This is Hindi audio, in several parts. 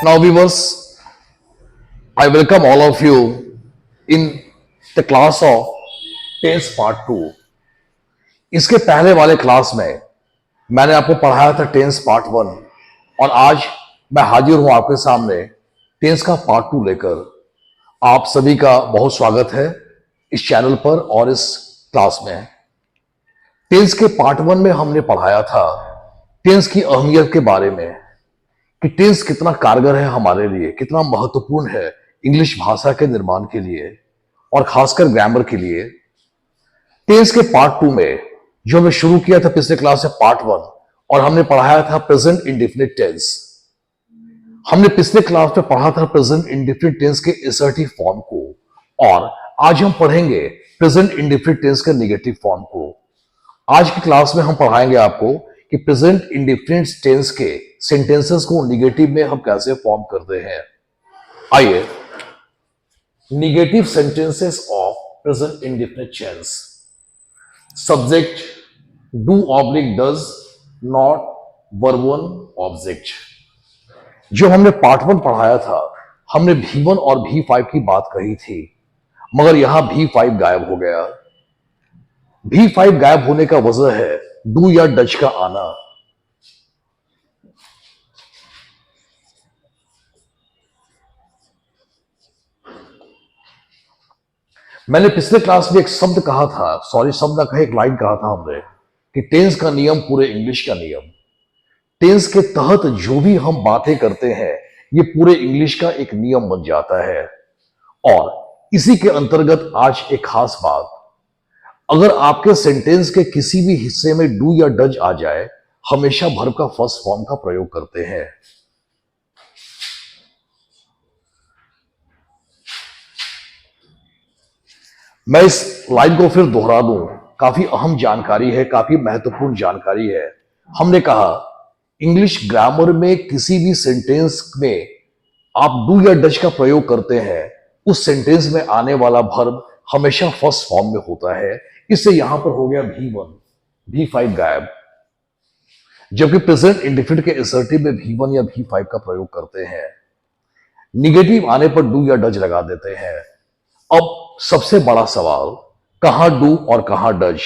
Now, viewers, I welcome all of you in the class of tense part two. इसके पहले वाले क्लास में मैंने आपको पढ़ाया था टेंस पार्ट वन, और आज मैं हाजिर हूं आपके सामने टेंस का पार्ट टू लेकर। आप सभी का बहुत स्वागत है इस चैनल पर और इस क्लास में। टेंस के पार्ट वन में हमने पढ़ाया था टेंस की अहमियत के बारे में कि टेंस कितना कारगर है हमारे लिए, कितना महत्वपूर्ण है इंग्लिश भाषा के निर्माण के लिए और खासकर ग्रामर के लिए। टेंस के पार्ट टू में जो हमने शुरू किया था पिछले क्लास से पार्ट वन, और हमने पढ़ाया था प्रेजेंट इंडेफिनिट टेंस। हमने पिछले क्लास में पढ़ा था प्रेजेंट इंडेफिनिट टेंस के असर्टिव फॉर्म को, और आज हम पढ़ेंगे प्रेजेंट इंडेफिनिट टेंस के नेगेटिव फॉर्म को। आज की क्लास में हम पढ़ाएंगे आपको कि प्रेजेंट इंडेफिनिट टेंस के सेंटेंसेस को नेगेटिव में हम कैसे फॉर्म करते हैं। आइए, negative sentences of present indefinite tense. Subject do oblique does, not verb one object. जो हमने पार्ट वन पढ़ाया था, हमने V1 और V5 की बात कही थी, मगर यहां V5 गायब हो गया। V5 गायब होने का वजह है डू या डज का आना। मैंने पिछले क्लास में एक शब्द कहा था, शब्द ना कहे, एक लाइन कहा था हमने कि टेंस का नियम पूरे इंग्लिश का नियम। टेंस के तहत जो भी हम बातें करते हैं ये पूरे इंग्लिश का एक नियम बन जाता है। और इसी के अंतर्गत आज एक खास बात, अगर आपके सेंटेंस के किसी भी हिस्से में डू या डज आ जाए, हमेशा वर्ब का फर्स्ट फॉर्म का प्रयोग करते हैं। मैं इस लाइन को फिर दोहरा दूं, काफी अहम जानकारी है, काफी महत्वपूर्ण जानकारी है। हमने कहा इंग्लिश ग्रामर में किसी भी सेंटेंस में आप डू या डज का प्रयोग करते हैं, उस सेंटेंस में आने वाला वर्ब हमेशा फर्स्ट फॉर्म में होता है। इससे यहां पर हो गया V1, V5 गायब। जबकि प्रेजेंट इंडेफिनिट के असर्टिव में V1 या V5 का प्रयोग करते हैं। निगेटिव आने पर डू या डज लगा देते हैं। अब सबसे बड़ा सवाल, कहां डू और कहां does,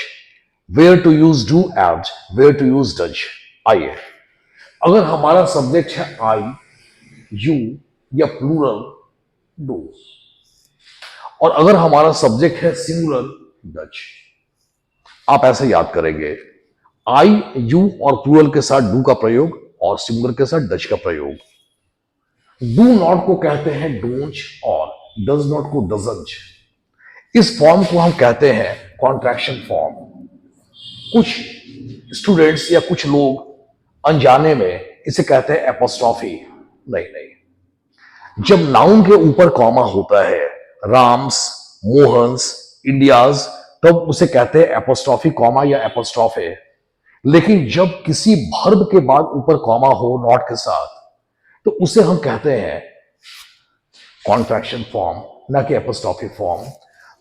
where to use do and where to use does. आइए, अगर हमारा सब्जेक्ट है आई, यू या प्लूरल डू, और अगर हमारा सब्जेक्ट है सिंगुलर डज, आप ऐसे याद करेंगे आई, यू और प्लूरल के साथ डू का प्रयोग और सिंगुलर के साथ डज का प्रयोग। डू नॉट को कहते हैं डोंट और डज नॉट को डजंट। इस फॉर्म को हम कहते हैं कॉन्ट्रैक्शन फॉर्म। कुछ स्टूडेंट्स या कुछ लोग अनजाने में इसे कहते हैं एपोस्ट्रॉफी। नहीं, जब नाउन के ऊपर कॉमा होता है, राम्स, मोहन्स, इंडियाज, तब उसे कहते हैं एपोस्ट्रॉफी कॉमा या एपोस्ट्रॉफे। लेकिन जब किसी वर्ब के बाद ऊपर कॉमा हो नॉट के साथ, तो उसे हम कहते हैं कॉन्ट्रैक्शन फॉर्म, ना कि एपोस्ट्रॉफी फॉर्म।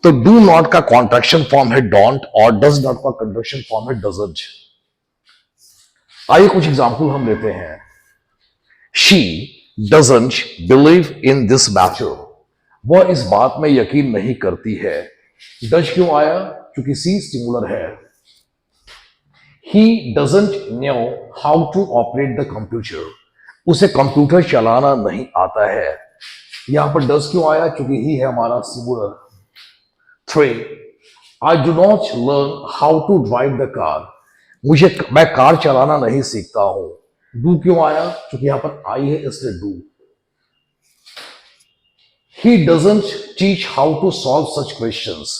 तो डू नॉट का कॉन्ट्रैक्शन फॉर्म है डोंट और डज नॉट का कॉन्ट्रैक्शन फॉर्म है डजंट। आइए कुछ एग्जांपल हम लेते हैं। She doesn't believe in this matter, वह इस बात में यकीन नहीं करती है। डज क्यों आया? क्योंकि सी सिंगुलर है। He doesn't know how to operate the computer, उसे कंप्यूटर चलाना नहीं आता है। यहां पर डज क्यों आया? क्योंकि ही है हमारा singular. 3, I do not learn how to drive the car, मैं कार चलाना नहीं सीखता हूं। डू क्यों आया? क्योंकि यहां पर आई है, इसलिए do. He doesn't teach how to solve such questions,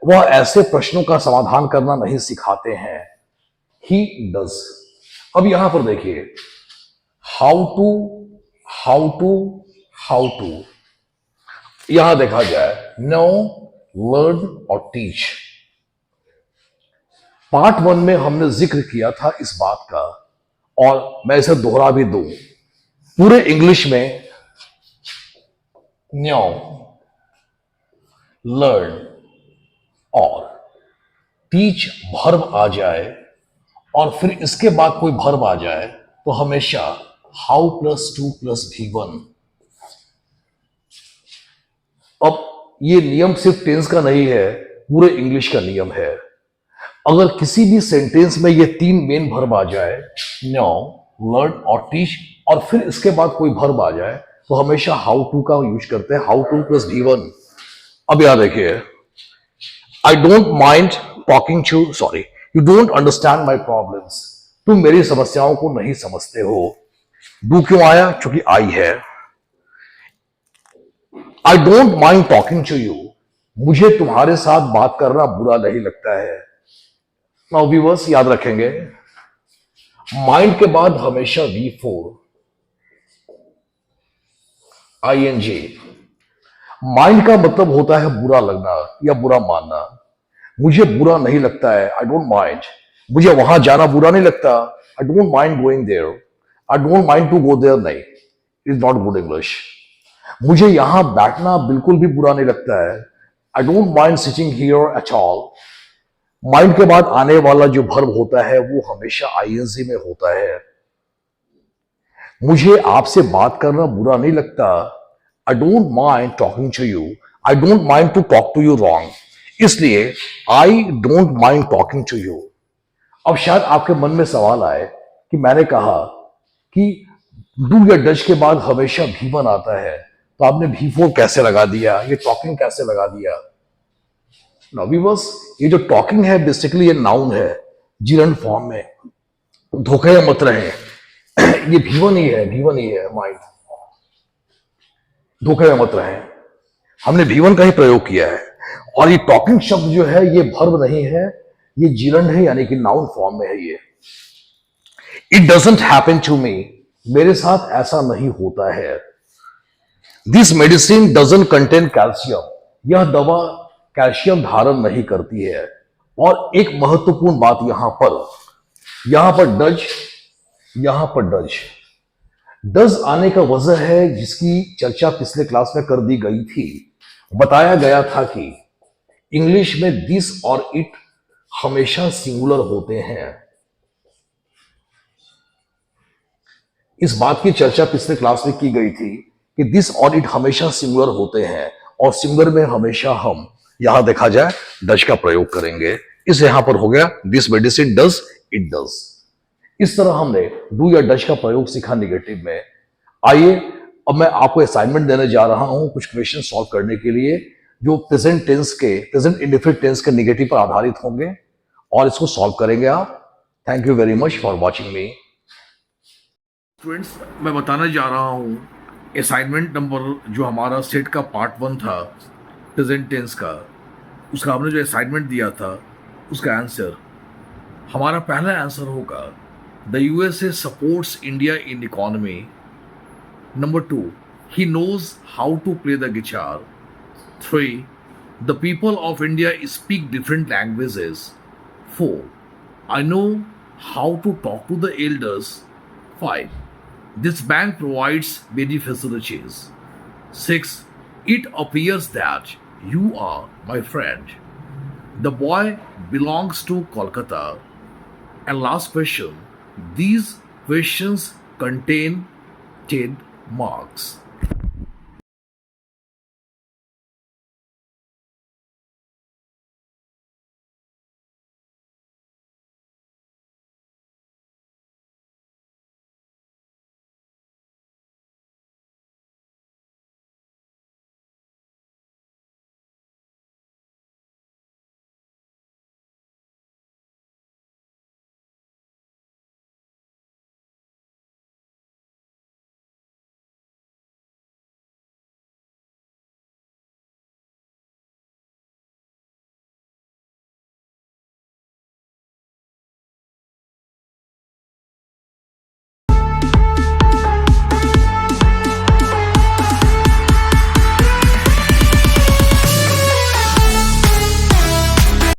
वह ऐसे प्रश्नों का समाधान करना नहीं सिखाते हैं। He does। अब यहां पर देखिए, how to, how to, how to, यहां देखा जाए नो, लर्न और टीच। पार्ट वन में हमने जिक्र किया था इस बात का, और मैं इसे दोहरा भी दूं। पूरे इंग्लिश में नो, लर्न और टीच वर्ब आ जाए और फिर इसके बाद कोई वर्ब आ जाए, तो हमेशा how plus two plus V1। अब ये नियम सिर्फ टेंस का नहीं है, पूरे इंग्लिश का नियम है। अगर किसी भी सेंटेंस में ये तीन मेन वर्ब आ जाए, नो, लर्न और टीच, और फिर इसके बाद कोई वर्ब आ जाए, तो हमेशा हाउ टू का यूज करते हैं, हाउ टू प्लस V1। अब याद रखिए, I don't mind talking to, sorry, you don't understand my problems. तुम मेरी समस्याओं को नहीं समझते हो। डू क्यों आया? क्योंकि आई है। I don't mind talking to you, मुझे तुम्हारे साथ बात करना बुरा नहीं लगता है। नाउ व्यूअर्स याद रखेंगे, माइंड के बाद हमेशा V4 ING। माइंड का मतलब होता है बुरा लगना या बुरा मानना। मुझे बुरा नहीं लगता है, आई डोंट माइंड। मुझे वहां जाना बुरा नहीं लगता, I don't mind going there. I don't mind to go there, नहीं, इज नॉट गुड इंग्लिश। मुझे यहां बैठना बिल्कुल भी बुरा नहीं लगता है, I don't mind sitting here at all. Mind के बाद आने वाला जो वर्ब होता है वो हमेशा ING में होता है। मुझे आपसे बात करना बुरा नहीं लगता, I don't mind talking to you. I don't mind to talk to you wrong, इसलिए I don't mind talking to you. अब शायद आपके मन में सवाल आए कि मैंने कहा कि डू या डज के बाद हमेशा V1 आता है, तो आपने V4 कैसे लगा दिया, ये टॉकिंग कैसे लगा दिया? नाउ व्यूअर्स, ये जो टॉकिंग है बेसिकली ये नाउन है, जिरंड फॉर्म में। धोखे में मत रहे, ये V1 ही है, V1 ही है माइंड। धोखे में मत रहे, हमने V1 का ही प्रयोग किया है। और ये टॉकिंग शब्द जो है ये वर्ब नहीं है, ये जिरंड है, यानी कि नाउन फॉर्म में है ये। It doesn't happen to me, मेरे साथ ऐसा नहीं होता है। This medicine doesn't contain calcium, यह दवा कैल्शियम धारण नहीं करती है। और एक महत्वपूर्ण बात यहां पर डज, यहां पर डज आने का वजह है जिसकी चर्चा पिछले क्लास में कर दी गई थी। बताया गया था कि इंग्लिश में दिस और इट हमेशा सिंगुलर होते हैं। इस बात की चर्चा पिछले क्लास में की गई थी कि दिस और इट हमेशा सिंगुलर होते हैं, और सिंगुलर में हमेशा हम, यहां देखा जाए, डज का प्रयोग करेंगे। इस यहां पर हो गया this medicine does, it does. इस तरह हमने डू या डज का प्रयोग सीखा निगेटिव में। आइए अब मैं आपको असाइनमेंट देने जा रहा हूं कुछ क्वेश्चन सॉल्व करने के लिए, जो प्रेजेंट इंडेफिनिट टेंस के निगेटिव पर आधारित होंगे, और इसको सॉल्व करेंगे आप। Thank you very much for watching me. Students, मैं बताने जा रहा हूं असाइनमेंट नंबर जो हमारा सेट का पार्ट 1 था प्रेजेंट टेंस का, उसका हमने जो असाइनमेंट दिया था उसका आंसर। हमारा पहला आंसर होगा the USA supports India in economy. Number 2, he knows how to play the guitar। 3, the people of India speak different languages। 4, I know how to talk to the elders। 5, this bank provides many facilities। 6, it appears that you are my friend। The boy belongs to Kolkata। And last question, these questions contain 10 marks।